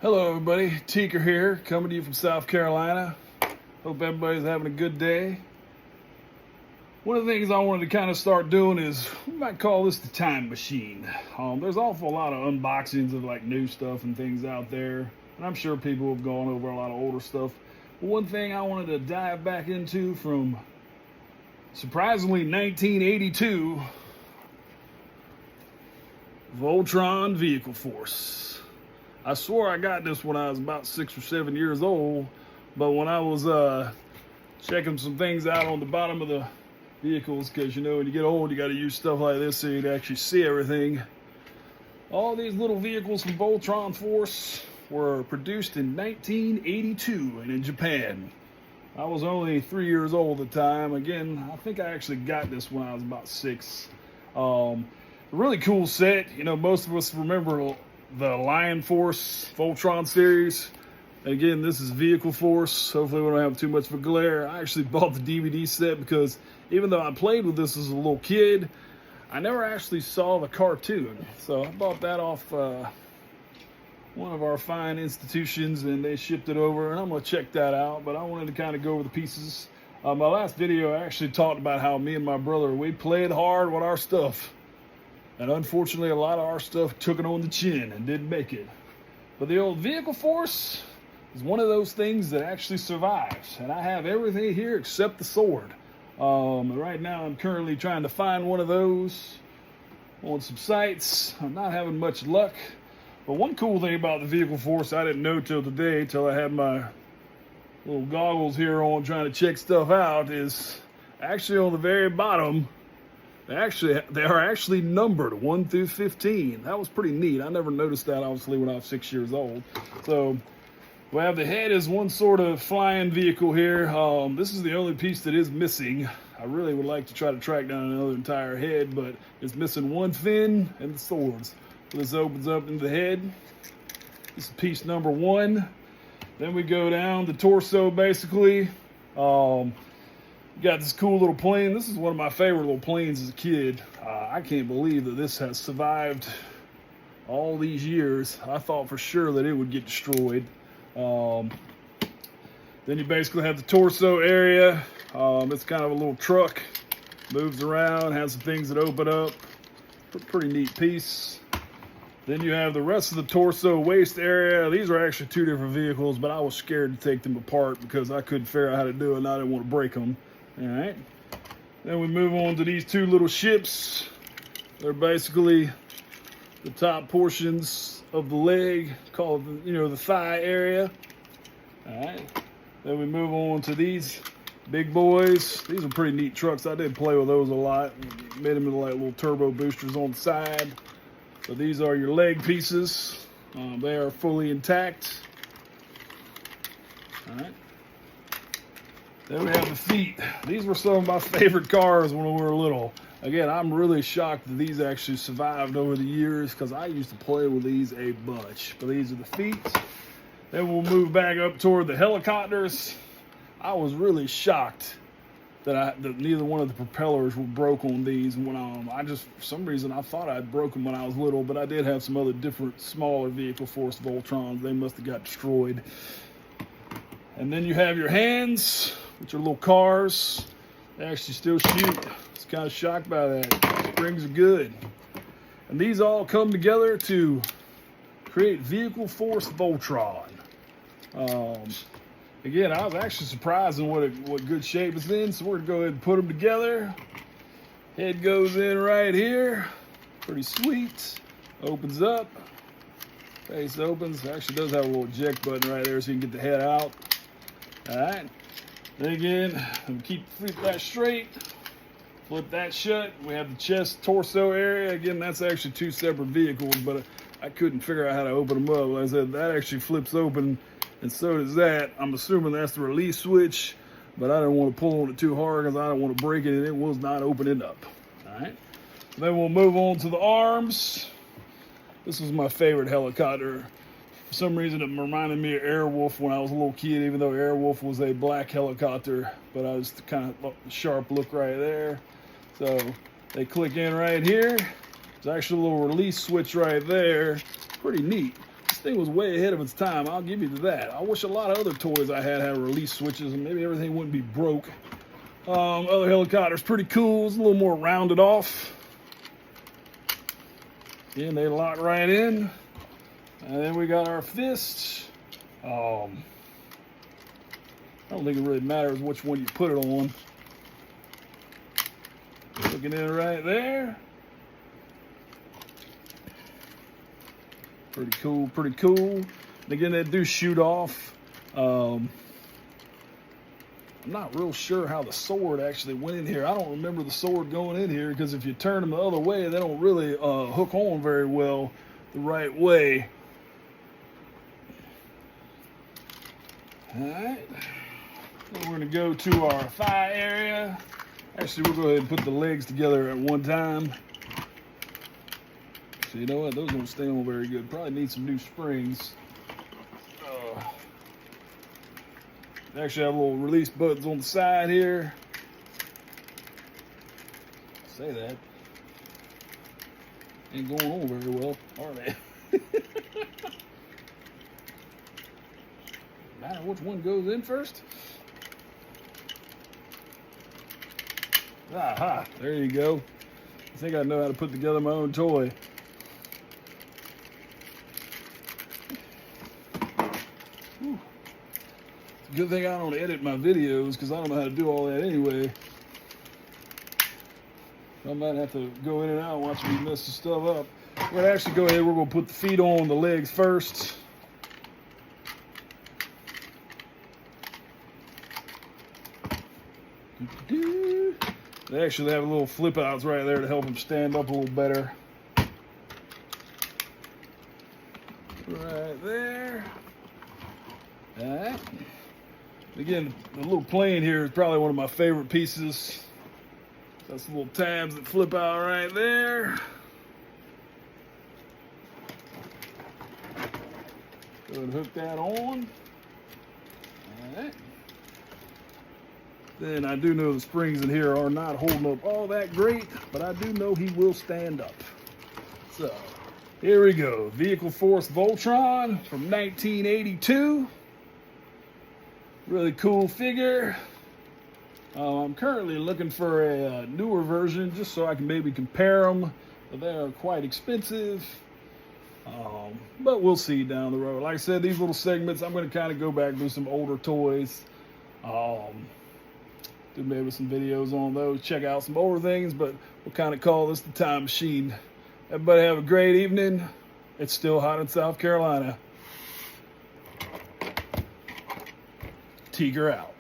Hello everybody, Teeker here, coming to you from South Carolina. Hope everybody's having a good day. One of the things I wanted to kind of start doing is, we might call this the time machine. There's an awful lot of unboxings of like new stuff and things out there, and I'm sure people have gone over a lot of older stuff. But one thing I wanted to dive back into from, surprisingly, 1982, Voltron Vehicle Force. I swore I got this when I was about 6 or 7 years old, but when I was checking some things out on the bottom of the vehicles, because you know when you get old you got to use stuff like this so you can actually see everything. All these little vehicles from Voltron Force were produced in 1982 and in Japan. I was only 3 years old at the time. Again, I think I actually got this when I was about 6. A really cool set. You know, most of us remember the Lion Force Voltron series. Again, this is Vehicle Force. Hopefully we don't have too much of a glare. I actually bought the DVD set because even though I played with this as a little kid, I never actually saw the cartoon. So I bought that off one of our fine institutions, and they shipped it over, and I'm going to check that out. But I wanted to kind of go over the pieces. My last video, I actually talked about how me and my brother, we played hard with our stuff. And unfortunately, a lot of our stuff took it on the chin and didn't make it. But the old Vehicle Force is one of those things that actually survives. And I have everything here except the sword. Right now, I'm currently trying to find one of those on some sites. I'm not having much luck. But one cool thing about the Vehicle Force I didn't know till today, till I had my little goggles here on trying to check stuff out, is actually on the very bottom, they are actually numbered 1 through 15. That was pretty neat. I never noticed that, obviously, when I was 6 years old. So we have the head as one sort of flying vehicle here. This is the only piece that is missing. I really would like to try to track down another entire head, but it's missing one fin and the swords. So this opens up into the head. This is piece number 1. Then we go down the torso, basically. Got this cool little plane. This is one of my favorite little planes as a kid. I can't believe that this has survived all these years. I thought for sure that it would get destroyed. Then you basically have the torso area. It's kind of a little truck. Moves around, has some things that open up. Pretty neat piece. Then you have the rest of the torso waist area. These are actually 2 different vehicles, but I was scared to take them apart because I couldn't figure out how to do it and I didn't want to break them. All right, then we move on to these 2 little ships. They're basically the top portions of the leg, called, you know, the thigh area. All right, then we move on to these big boys. These are pretty neat trucks. I did play with those a lot. Made them into like little turbo boosters on the side. So these are your leg pieces. They are fully intact. All right. Then we have the feet. These were some of my favorite cars when we were little. Again, I'm really shocked that these actually survived over the years because I used to play with these a bunch. But these are the feet. Then we'll move back up toward the helicopters. I was really shocked that neither one of the propellers were broke on these. When for some reason, I thought I'd broken when I was little, but I did have some other different, smaller Vehicle Force Voltrons. They must have got destroyed. And then you have your hands, which are little cars. They actually still shoot. I was kind of shocked by that. Springs are good. And these all come together to create Vehicle Force Voltron. Again, I was actually surprised in what good shape it's in, so we're going to go ahead and put them together. Head goes in right here. Pretty sweet. Opens up. Face opens. It actually does have a little eject button right there so you can get the head out. All right. Then again, flip that straight. Flip that shut. We have the chest, torso area. Again, that's actually 2 separate vehicles, but I couldn't figure out how to open them up. Like I said, that actually flips open, and so does that. I'm assuming that's the release switch, but I didn't want to pull on it too hard because I don't want to break it, and it was not opening up. All right. Then we'll move on to the arms. This was my favorite helicopter. For some reason, it reminded me of Airwolf when I was a little kid, even though Airwolf was a black helicopter. But I was kind of sharp look right there. So they click in right here. There's actually a little release switch right there. Pretty neat. thing was way ahead of its time. I'll give you that. I wish a lot of other toys I had release switches, and maybe everything wouldn't be broke. Other helicopter's pretty cool. It's a little more rounded off. Again, they lock right in. And then we got our fists. I don't think it really matters which one you put it on. Looking in right there. Pretty cool, pretty cool. And again, they do shoot off. I'm not real sure how the sword actually went in here. I don't remember the sword going in here, because if you turn them the other way, they don't really hook on very well the right way. All right. Then we're going to go to our thigh area. Actually, we'll go ahead and put the legs together at one time. So you know what? Those don't stay on very good. Probably need some new springs. They actually have little release buttons on the side here. Say that. Ain't going on very well, are they? Matter which one goes in first? Aha, there you go. I think I know how to put together my own toy. Whew. It's a good thing I don't edit my videos, because I don't know how to do all that anyway. I might have to go in and out and watch me mess the stuff up. We're gonna actually go ahead, we're gonna put the feet on the legs first. They actually have little flip outs right there to help them stand up a little better. Right there. All right. Again, the little plane here is probably one of my favorite pieces. That's the little tabs that flip out right there. Go ahead and hook that on. All right. Then I do know the springs in here are not holding up all that great, but I do know he will stand up. So, here we go. Vehicle Force Voltron from 1982. Really cool figure. I'm currently looking for a newer version, just so I can maybe compare them. But they are quite expensive. But we'll see down the road. Like I said, these little segments, I'm going to kind of go back and do some older toys. Do maybe some videos on those, check out some older things, but we'll kind of call this the time machine. Everybody have a great evening. It's still hot in South Carolina. Teeeker out.